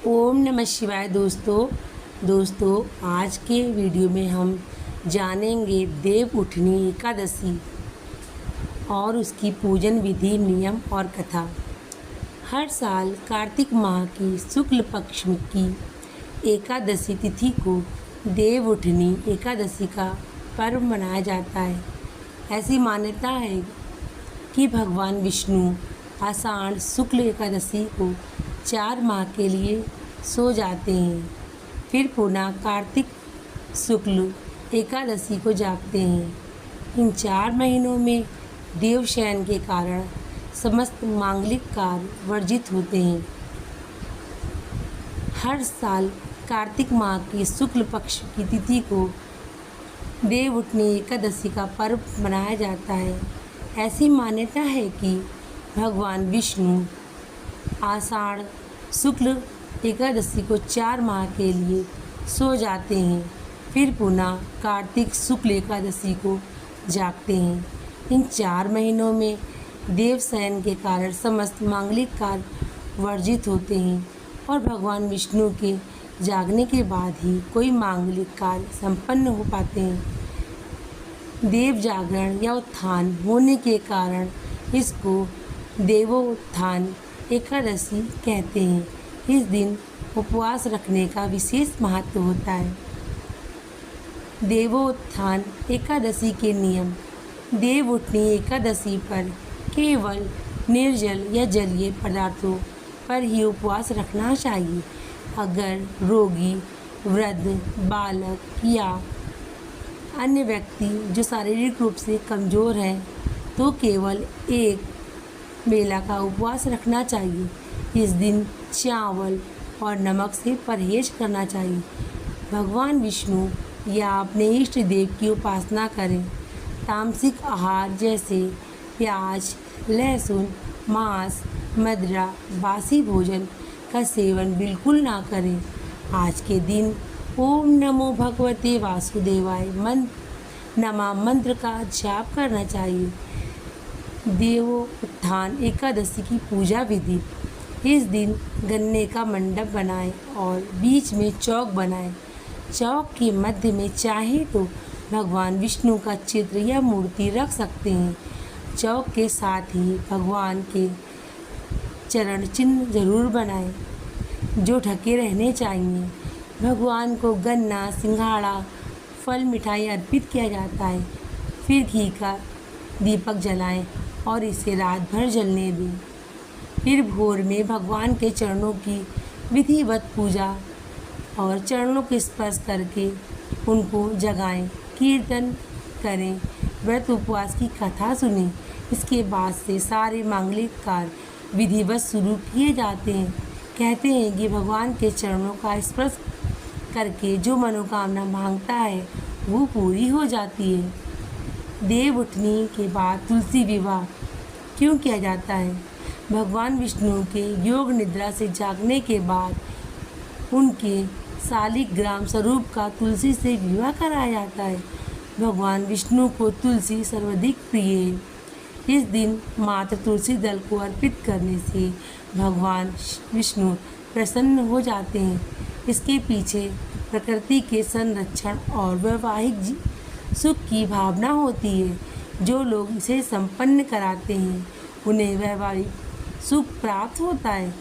ओम नमः शिवाय। दोस्तों आज के वीडियो में हम जानेंगे देव उठनी एकादशी और उसकी पूजन विधि, नियम और कथा। हर साल कार्तिक माह की शुक्ल पक्ष की एकादशी तिथि को देव उठनी एकादशी का पर्व मनाया जाता है। ऐसी मान्यता है कि भगवान विष्णु आषाढ़ शुक्ल एकादशी को 4 माह के लिए सो जाते हैं, फिर पुनः कार्तिक शुक्ल एकादशी को जागते हैं। इन 4 महीनों में देवशयन के कारण समस्त मांगलिक कार्य वर्जित होते हैं। हर साल कार्तिक माह की शुक्ल पक्ष की तिथि को देव उठनी एकादशी का पर्व मनाया जाता है। ऐसी मान्यता है कि भगवान विष्णु आषाढ़ शुक्ल एकादशी को 4 माह के लिए सो जाते हैं, फिर पुनः कार्तिक शुक्ल एकादशी को जागते हैं। इन 4 महीनों में देवशयन के कारण समस्त मांगलिक कार्य वर्जित होते हैं और भगवान विष्णु के जागने के बाद ही कोई मांगलिक कार्य संपन्न हो पाते हैं। देव जागरण या उत्थान होने के कारण इसको देवोत्थान एकादशी कहते हैं। इस दिन उपवास रखने का विशेष महत्व होता है। देवोत्थान एकादशी के नियम। देव उठनी एकादशी पर केवल निर्जल या जलीय पदार्थों पर ही उपवास रखना चाहिए। अगर रोगी, वृद्ध, बालक या अन्य व्यक्ति जो शारीरिक रूप से कमज़ोर हैं तो केवल एक बेला का उपवास रखना चाहिए। इस दिन चावल और नमक से परहेज करना चाहिए। भगवान विष्णु या अपने इष्ट देव की उपासना करें। तामसिक आहार जैसे प्याज, लहसुन, मांस, मदिरा, बासी भोजन का सेवन बिल्कुल ना करें। आज के दिन ओम नमो भगवते वासुदेवाय नमा मंत्र का जाप करना चाहिए। देवोत्थान एकादशी की पूजा विधि। इस दिन गन्ने का मंडप बनाएं और बीच में चौक बनाएं। चौक के मध्य में चाहे तो भगवान विष्णु का चित्र या मूर्ति रख सकते हैं। चौक के साथ ही भगवान के चरण चिन्ह जरूर बनाएं जो ढके रहने चाहिए। भगवान को गन्ना, सिंघाड़ा, फल, मिठाई अर्पित किया जाता है। फिर घी का दीपक जलाएं और इसे रात भर जलने दें। फिर भोर में भगवान के चरणों की विधिवत पूजा और चरणों के स्पर्श करके उनको जगाएं, कीर्तन करें, व्रत उपवास की कथा सुनें। इसके बाद से सारे मांगलिक कार्य विधिवत शुरू किए जाते हैं। कहते हैं कि भगवान के चरणों का स्पर्श करके जो मनोकामना मांगता है वो पूरी हो जाती है। देव उठनी के बाद तुलसी विवाह क्यों किया जाता है? भगवान विष्णु के योग निद्रा से जागने के बाद उनके शालिग्राम स्वरूप का तुलसी से विवाह कराया जाता है। भगवान विष्णु को तुलसी सर्वाधिक प्रिय है। इस दिन मात्र तुलसी दल को अर्पित करने से भगवान विष्णु प्रसन्न हो जाते हैं। इसके पीछे प्रकृति के संरक्षण और वैवाहिक सुख की भावना होती है। जो लोग इसे संपन्न कराते हैं उन्हें वैवाहिक सुख प्राप्त होता है।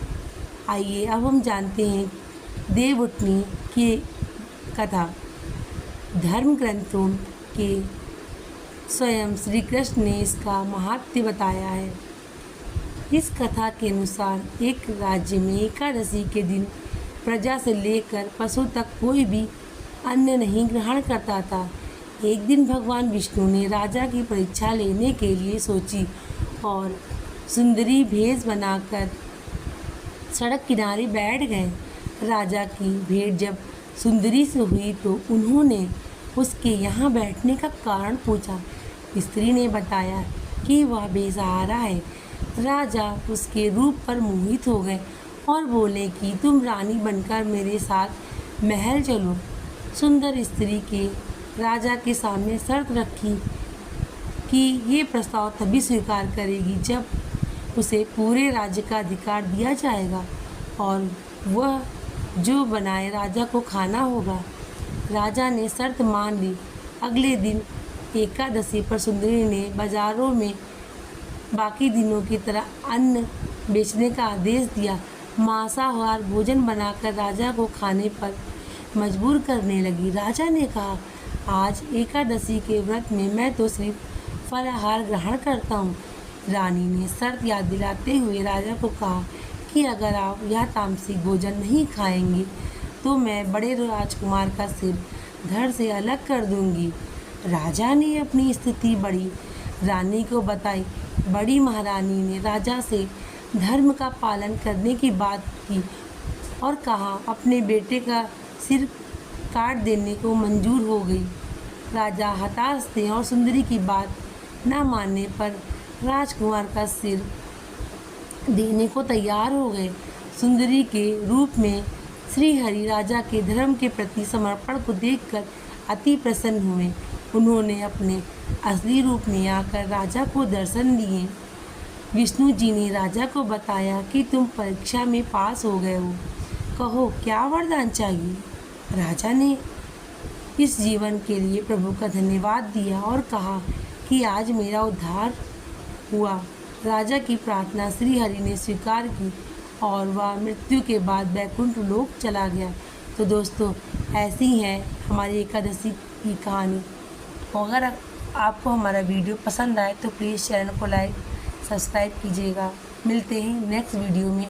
आइए अब हम जानते हैं देव उठनी की कथा। धर्म ग्रंथों के स्वयं श्री कृष्ण ने इसका महात्म्य बताया है। इस कथा के अनुसार एक राज्य में एकादशी के दिन प्रजा से लेकर पशु तक कोई भी अन्न नहीं ग्रहण करता था। एक दिन भगवान विष्णु ने राजा की परीक्षा लेने के लिए सोची और सुंदरी भेष बनाकर सड़क किनारे बैठ गए। राजा की भेंट जब सुंदरी से हुई तो उन्होंने उसके यहाँ बैठने का कारण पूछा। स्त्री ने बताया कि वह बेसहारा है। राजा उसके रूप पर मोहित हो गए और बोले कि तुम रानी बनकर मेरे साथ महल चलो। सुंदर स्त्री के राजा के सामने शर्त रखी कि ये प्रस्ताव तभी स्वीकार करेगी जब उसे पूरे राज्य का अधिकार दिया जाएगा और वह जो बनाए राजा को खाना होगा। राजा ने शर्त मान ली। अगले दिन एकादशी पर सुंदरी ने बाजारों में बाकी दिनों की तरह अन्न बेचने का आदेश दिया। मांसाहार भोजन बनाकर राजा को खाने पर मजबूर करने लगी। राजा ने कहा, आज एकादशी के व्रत में मैं तो सिर्फ फलाहार ग्रहण करता हूँ। रानी ने शर्त याद दिलाते हुए राजा को कहा कि अगर आप यह तामसिक भोजन नहीं खाएंगे तो मैं बड़े राजकुमार का सिर धड़ से अलग कर दूंगी। राजा ने अपनी स्थिति बड़ी रानी को बताई। बड़ी महारानी ने राजा से धर्म का पालन करने की बात की और कहा अपने बेटे का सिर काट देने को मंजूर हो गई। राजा हताश थे और सुंदरी की बात न मानने पर राजकुमार का सिर देने को तैयार हो गए। सुंदरी के रूप में श्रीहरि राजा के धर्म के प्रति समर्पण को देखकर अति प्रसन्न हुए। उन्होंने अपने असली रूप में आकर राजा को दर्शन दिए। विष्णु जी ने राजा को बताया कि तुम परीक्षा में पास हो गए हो, कहो क्या वरदान चाहिए। राजा ने इस जीवन के लिए प्रभु का धन्यवाद दिया और कहा कि आज मेरा उद्धार हुआ। राजा की प्रार्थना श्रीहरि ने स्वीकार की और वह मृत्यु के बाद वैकुंठ लोक चला गया। तो दोस्तों, ऐसी है हमारी एकादशी की कहानी। अगर आपको हमारा वीडियो पसंद आए तो प्लीज़ चैनल को लाइक सब्सक्राइब कीजिएगा। मिलते हैं नेक्स्ट वीडियो में।